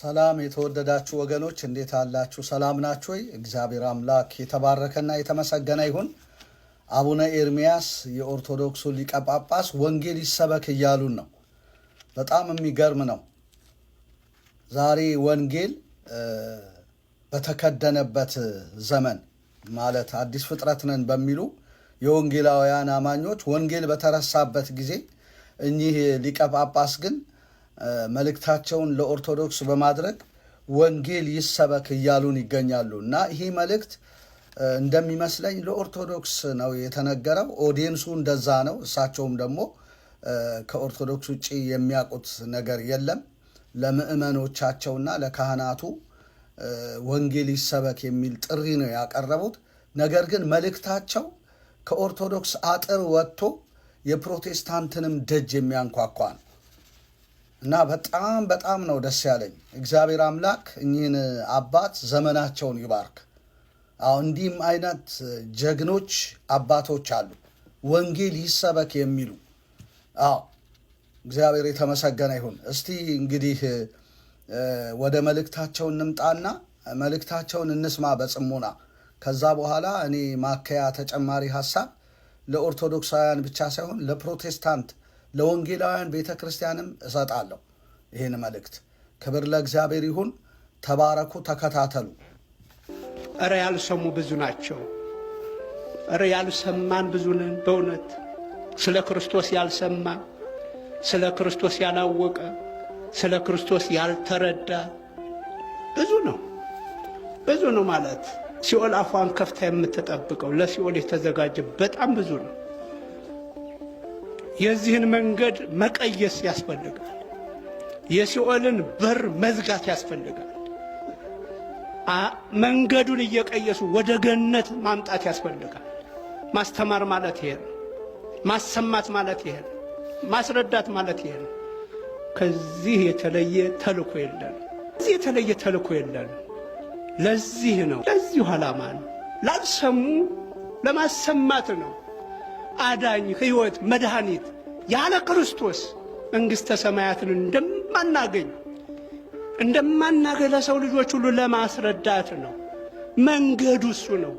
ሰላም የተወደዳችሁ ወገኖች እንዴት አላችሁ? ሰላም ናችሁ ወይ? እግዚአብሔር አምላክ የተባረከና የተመሰገነ ይሁን። አቡነ ኤርሚያስ የኦርቶዶክሱ ሊቀ ጳጳስ ወንጌል ይሰበክ እያሉን ነው። በጣም የሚገርም ነው። ዛሬ ወንጌል በተከደነበት ዘመን ማለት አዲስ ፍጥረት ነን በሚሉ የወንጌላውያን አማኞች ወንጌል በተረሳበት ጊዜ እኚህ ሊቀ ጳጳስ ግን መልእክታቸውን ለኦርቶዶክስ በማድረግ ወንጌል ይሰበክ እያሉን ይገኛሉ። እና ይሄ መልእክት እንደሚመስለኝ ለኦርቶዶክስ ነው የተነገረው። ኦዲየንሱ እንደዛ ነው። እሳቸውም ደግሞ ከኦርቶዶክስ ውጪ የሚያውቁት ነገር የለም። ለምእመኖቻቸውና ለካህናቱ ወንጌል ይሰበክ የሚል ጥሪ ነው ያቀረቡት። ነገር ግን መልእክታቸው ከኦርቶዶክስ አጥር ወጥቶ የፕሮቴስታንትንም ደጅ የሚያንኳኳ ነው እና በጣም ነው ደስ ያለኝ። እግዚአብሔር አምላክ እኚህን አባት ዘመናቸውን ይባርክ። እንዲህም አይነት ጀግኖች አባቶች አሉ፣ ወንጌል ይሰበክ የሚሉ። እግዚአብሔር የተመሰገነ ይሁን። እስቲ እንግዲህ ወደ መልእክታቸው እንምጣና መልእክታቸውን እንስማ በጽሞና። ከዛ በኋላ እኔ ማከያ ተጨማሪ ሐሳብ ለኦርቶዶክሳውያን ብቻ ሳይሆን ለፕሮቴስታንት ለወንጌላውያን ቤተ ክርስቲያንም እሰጣለሁ ይህን መልእክት። ክብር ለእግዚአብሔር ይሁን። ተባረኩ፣ ተከታተሉ። እረ ያልሰሙ ብዙ ናቸው። እረ ያልሰማን ብዙ ነን። በእውነት ስለ ክርስቶስ ያልሰማ፣ ስለ ክርስቶስ ያላወቀ፣ ስለ ክርስቶስ ያልተረዳ ብዙ ነው ማለት ሲኦል አፏን ከፍታ የምትጠብቀው ለሲኦል የተዘጋጀ በጣም ብዙ ነው። የዚህን መንገድ መቀየስ ያስፈልጋል። የሲኦልን በር መዝጋት ያስፈልጋል። መንገዱን እየቀየሱ ወደ ገነት ማምጣት ያስፈልጋል። ማስተማር ማለት ይሄ ነው። ማሰማት ማለት ይሄ ነው። ማስረዳት ማለት ይሄ ነው። ከዚህ የተለየ ተልእኮ የለን። ለዚህ ነው፣ ለዚሁ ዓላማ ነው። ላልሰሙ ለማሰማት ነው። አዳኝ ሕይወት መድኃኒት ያለ ክርስቶስ መንግሥተ ሰማያትን እንደማናገኝ ለሰው ልጆች ሁሉ ለማስረዳት ነው። መንገዱ እሱ ነው፣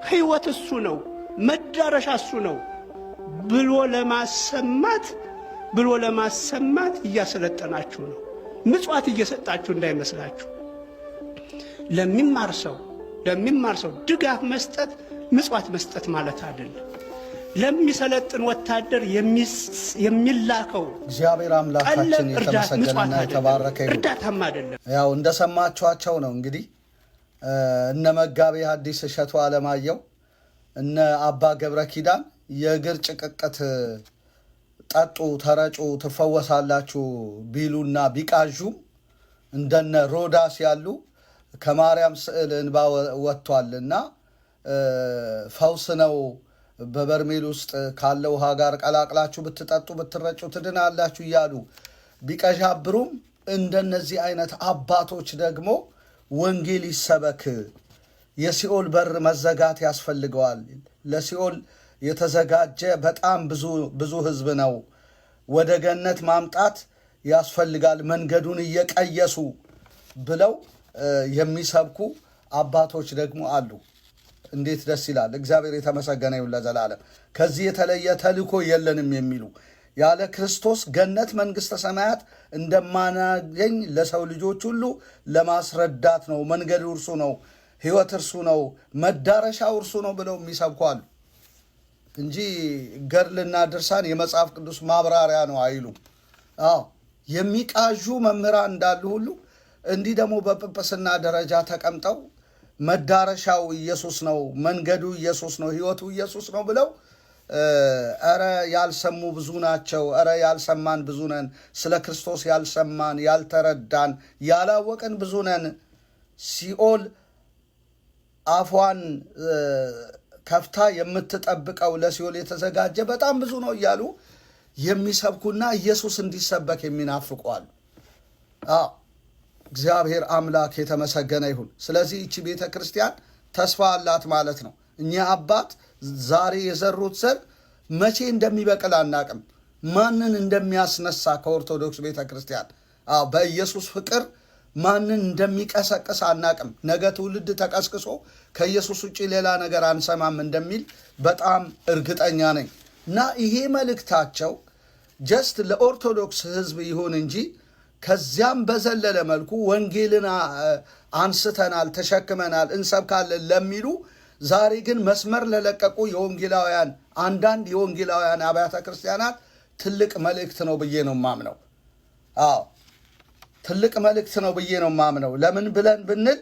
ሕይወት እሱ ነው፣ መዳረሻ እሱ ነው ብሎ ለማሰማት እያሰለጠናችሁ ነው። ምጽዋት እየሰጣችሁ እንዳይመስላችሁ። ለሚማር ሰው ድጋፍ መስጠት ምጽዋት መስጠት ማለት አይደለም። ለሚሰለጥን ወታደር የሚላከው እግዚአብሔር አምላካችን የተመሰገነና የተባረከ ይሁን። እርዳታም አይደለም። ያው እንደሰማችኋቸው ነው እንግዲህ እነ መጋቤ ሐዲስ እሸቱ አለማየሁ እነ አባ ገብረ ኪዳን የእግር ጭቅቅት ጠጡ፣ ተረጩ፣ ትፈወሳላችሁ ቢሉና ቢቃዡም እንደነ ሮዳስ ያሉ ከማርያም ስዕል እንባ ወጥቷልና ፈውስ ነው በበርሜል ውስጥ ካለ ውሃ ጋር ቀላቅላችሁ ብትጠጡ ብትረጩ ትድናላችሁ እያሉ ቢቀዣብሩም እንደነዚህ አይነት አባቶች ደግሞ ወንጌል ይሰበክ፣ የሲኦል በር መዘጋት ያስፈልገዋል፣ ለሲኦል የተዘጋጀ በጣም ብዙ ሕዝብ ነው፣ ወደ ገነት ማምጣት ያስፈልጋል፣ መንገዱን እየቀየሱ ብለው የሚሰብኩ አባቶች ደግሞ አሉ። እንዴት ደስ ይላል! እግዚአብሔር የተመሰገነ ይሁን ለዘላለም። ከዚህ የተለየ ተልእኮ የለንም የሚሉ ያለ ክርስቶስ ገነት መንግሥተ ሰማያት እንደማናገኝ ለሰው ልጆች ሁሉ ለማስረዳት ነው። መንገዱ እርሱ ነው፣ ሕይወት እርሱ ነው፣ መዳረሻው እርሱ ነው ብለው የሚሰብኩ አሉ እንጂ ገድልና ድርሳን የመጽሐፍ ቅዱስ ማብራሪያ ነው አይሉም። የሚቃዡ መምህራን እንዳሉ ሁሉ እንዲህ ደግሞ በጵጵስና ደረጃ ተቀምጠው መዳረሻው ኢየሱስ ነው፣ መንገዱ ኢየሱስ ነው፣ ሕይወቱ ኢየሱስ ነው ብለው እረ ያልሰሙ ብዙ ናቸው። እረ ያልሰማን ብዙ ነን። ስለ ክርስቶስ ያልሰማን፣ ያልተረዳን፣ ያላወቅን ብዙ ነን። ሲኦል አፏን ከፍታ የምትጠብቀው ለሲኦል የተዘጋጀ በጣም ብዙ ነው እያሉ የሚሰብኩና ኢየሱስ እንዲሰበክ የሚናፍቁ አሉ። እግዚአብሔር አምላክ የተመሰገነ ይሁን። ስለዚህ ይቺ ቤተ ክርስቲያን ተስፋ አላት ማለት ነው። እኛ አባት ዛሬ የዘሩት ዘር መቼ እንደሚበቅል አናቅም። ማንን እንደሚያስነሳ ከኦርቶዶክስ ቤተ ክርስቲያን በኢየሱስ ፍቅር ማንን እንደሚቀሰቅስ አናቅም። ነገ ትውልድ ተቀስቅሶ ከኢየሱስ ውጭ ሌላ ነገር አንሰማም እንደሚል በጣም እርግጠኛ ነኝ። እና ይሄ መልእክታቸው ጀስት ለኦርቶዶክስ ሕዝብ ይሁን እንጂ ከዚያም በዘለለ መልኩ ወንጌልን አንስተናል፣ ተሸክመናል፣ እንሰብካለን ለሚሉ ዛሬ ግን መስመር ለለቀቁ የወንጌላውያን አንዳንድ የወንጌላውያን አብያተ ክርስቲያናት ትልቅ መልእክት ነው ብዬ ነው ማምነው። አዎ ትልቅ መልእክት ነው ብዬ ነው ማምነው። ለምን ብለን ብንል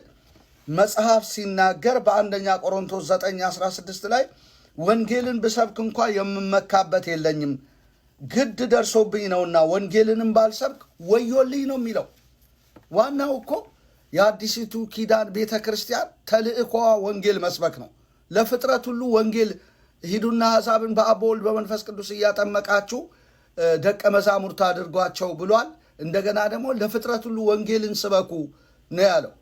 መጽሐፍ ሲናገር በአንደኛ ቆሮንቶስ 9:16 ላይ ወንጌልን ብሰብክ እንኳ የምመካበት የለኝም፣ ግድ ደርሶብኝ ነውና ወንጌልንም ባልሰብክ ወዮልኝ ነው የሚለው። ዋናው እኮ የአዲሲቱ ኪዳን ቤተ ክርስቲያን ተልእኮዋ ወንጌል መስበክ ነው። ለፍጥረት ሁሉ ወንጌል ሂዱና አሕዛብን በአብ በወልድ በመንፈስ ቅዱስ እያጠመቃችሁ ደቀ መዛሙርት አድርጓቸው ብሏል። እንደገና ደግሞ ለፍጥረት ሁሉ ወንጌልን ስበኩ ነው ያለው።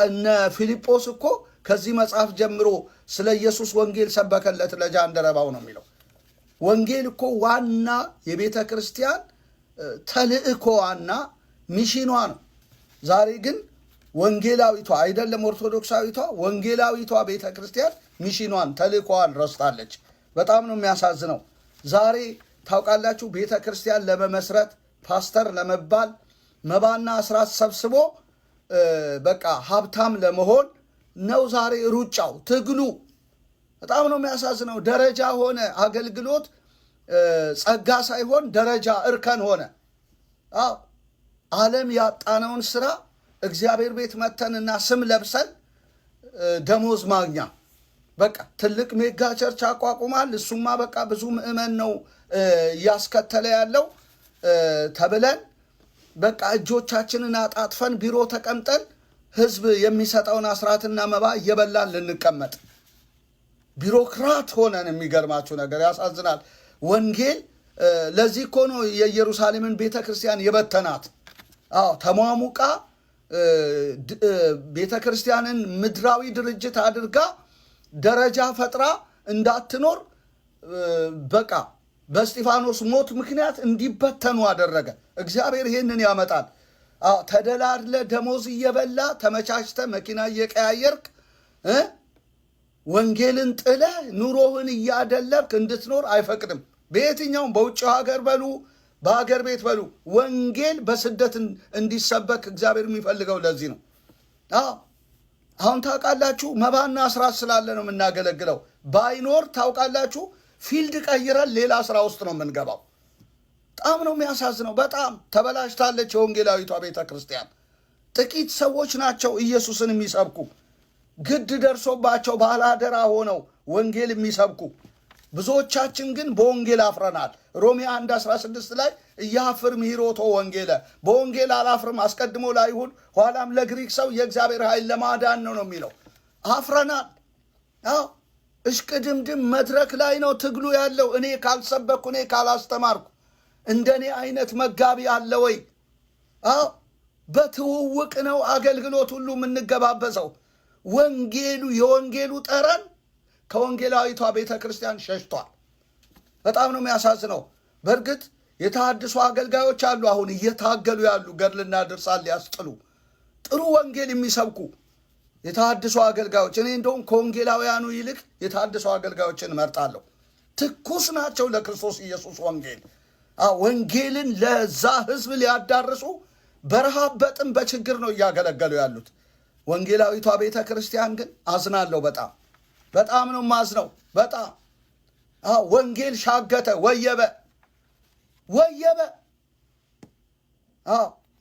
እነ ፊልጶስ እኮ ከዚህ መጽሐፍ ጀምሮ ስለ ኢየሱስ ወንጌል ሰበከለት ለጃንደረባው ነው የሚለው። ወንጌል እኮ ዋና የቤተ ክርስቲያን ተልእኮዋና ሚሽኗ ነው። ዛሬ ግን ወንጌላዊቷ አይደለም ኦርቶዶክሳዊቷ፣ ወንጌላዊቷ ቤተ ክርስቲያን ሚሽኗን ተልእኮዋን ረስታለች። በጣም ነው የሚያሳዝነው። ዛሬ ታውቃላችሁ ቤተ ክርስቲያን ለመመስረት ፓስተር ለመባል መባና አስራት ሰብስቦ በቃ ሀብታም ለመሆን ነው ዛሬ ሩጫው፣ ትግሉ። በጣም ነው የሚያሳዝነው። ደረጃ ሆነ አገልግሎት፣ ጸጋ ሳይሆን ደረጃ እርከን ሆነ። አዎ ዓለም ያጣነውን ስራ እግዚአብሔር ቤት መተንና ስም ለብሰን ደሞዝ ማግኛ። በቃ ትልቅ ሜጋ ቸርች አቋቁማል። እሱማ በቃ ብዙ ምዕመን ነው እያስከተለ ያለው ተብለን በቃ እጆቻችንን አጣጥፈን ቢሮ ተቀምጠን ህዝብ የሚሰጠውን አስራትና መባ እየበላን ልንቀመጥ ቢሮክራት ሆነን። የሚገርማችሁ ነገር ያሳዝናል። ወንጌል ለዚህ እኮ ነው የኢየሩሳሌምን ቤተ ክርስቲያን የበተናት። አዎ ተሟሙቃ ቤተ ክርስቲያንን ምድራዊ ድርጅት አድርጋ ደረጃ ፈጥራ እንዳትኖር በቃ በእስጢፋኖስ ሞት ምክንያት እንዲበተኑ አደረገ። እግዚአብሔር ይህንን ያመጣል። ተደላድለ ደሞዝ እየበላ ተመቻችተ መኪና እየቀያየርክ ወንጌልን ጥለ ኑሮህን እያደለብክ እንድትኖር አይፈቅድም። በየትኛውም በውጭ ሀገር በሉ በሀገር ቤት በሉ ወንጌል በስደት እንዲሰበክ እግዚአብሔር የሚፈልገው ለዚህ ነው። አሁን ታውቃላችሁ መባና አስራት ስላለ ነው የምናገለግለው። ባይኖር ታውቃላችሁ ፊልድ ቀይረን ሌላ ስራ ውስጥ ነው የምንገባው። በጣም ነው የሚያሳዝነው። በጣም ተበላሽታለች የወንጌላዊቷ ቤተ ክርስቲያን። ጥቂት ሰዎች ናቸው ኢየሱስን የሚሰብኩ፣ ግድ ደርሶባቸው ባለአደራ ሆነው ወንጌል የሚሰብኩ። ብዙዎቻችን ግን በወንጌል አፍረናል። ሮሜ 1:16 ላይ እያፍር ምሕረቶ ወንጌለ፣ በወንጌል አላፍርም አስቀድሞ ለአይሁድ ኋላም ለግሪክ ሰው የእግዚአብሔር ኃይል ለማዳን ነው የሚለው። አፍረናል። እሽቅድምድም መድረክ ላይ ነው ትግሉ ያለው። እኔ ካልሰበኩ፣ እኔ ካላስተማርኩ እንደኔ አይነት መጋቢ አለ ወይ? በትውውቅ ነው አገልግሎት ሁሉ የምንገባበዘው። ወንጌሉ የወንጌሉ ጠረን ከወንጌላዊቷ ቤተ ክርስቲያን ሸሽቷል። በጣም ነው የሚያሳዝነው። በእርግጥ የተሐድሶ አገልጋዮች አሉ አሁን እየታገሉ ያሉ ገድልና ድርሳን ሊያስጥሉ ጥሩ ወንጌል የሚሰብኩ የተሐድሶ አገልጋዮች። እኔ እንደውም ከወንጌላውያኑ ይልቅ የተሐድሶ አገልጋዮችን እመርጣለሁ። ትኩስ ናቸው ለክርስቶስ ኢየሱስ ወንጌል። ወንጌልን ለዛ ህዝብ ሊያዳርሱ በረሃብ በጥም በችግር ነው እያገለገሉ ያሉት። ወንጌላዊቷ ቤተ ክርስቲያን ግን አዝናለሁ። በጣም ነው ማዝነው። በጣም ወንጌል ሻገተ፣ ወየበ።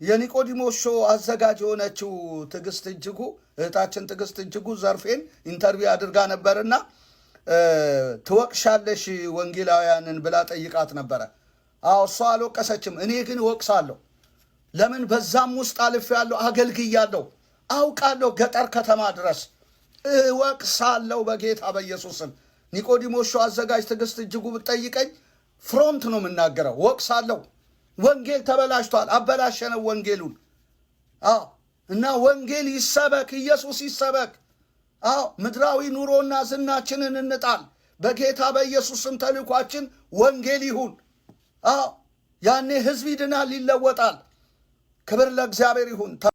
የኒቆዲሞስ ሾው አዘጋጅ የሆነችው ትዕግስት እጅጉ እህታችን ትዕግስት እጅጉ ዘርፌን ኢንተርቪው አድርጋ ነበርና ትወቅሻለሽ ወንጌላውያንን ብላ ጠይቃት ነበረ። እሷ አልወቀሰችም። እኔ ግን እወቅሳለሁ። ለምን? በዛም ውስጥ አልፌያለሁ፣ አገልግያለሁ፣ አውቃለሁ። ገጠር ከተማ ድረስ እወቅሳለሁ በጌታ በኢየሱስም። ኒቆዲሞስ ሾው አዘጋጅ ትዕግስት እጅጉ ብትጠይቀኝ ፍሮንት ነው የምናገረው። እወቅሳለሁ። ወንጌል ተበላሽቷል፣ አበላሸነው ወንጌሉን። እና ወንጌል ይሰበክ፣ ኢየሱስ ይሰበክ። ምድራዊ ኑሮና ዝናችንን እንጣል። በጌታ በኢየሱስም ተልኳችን ወንጌል ይሁን። ያኔ ህዝብ ይድናል፣ ይለወጣል። ክብር ለእግዚአብሔር ይሁን።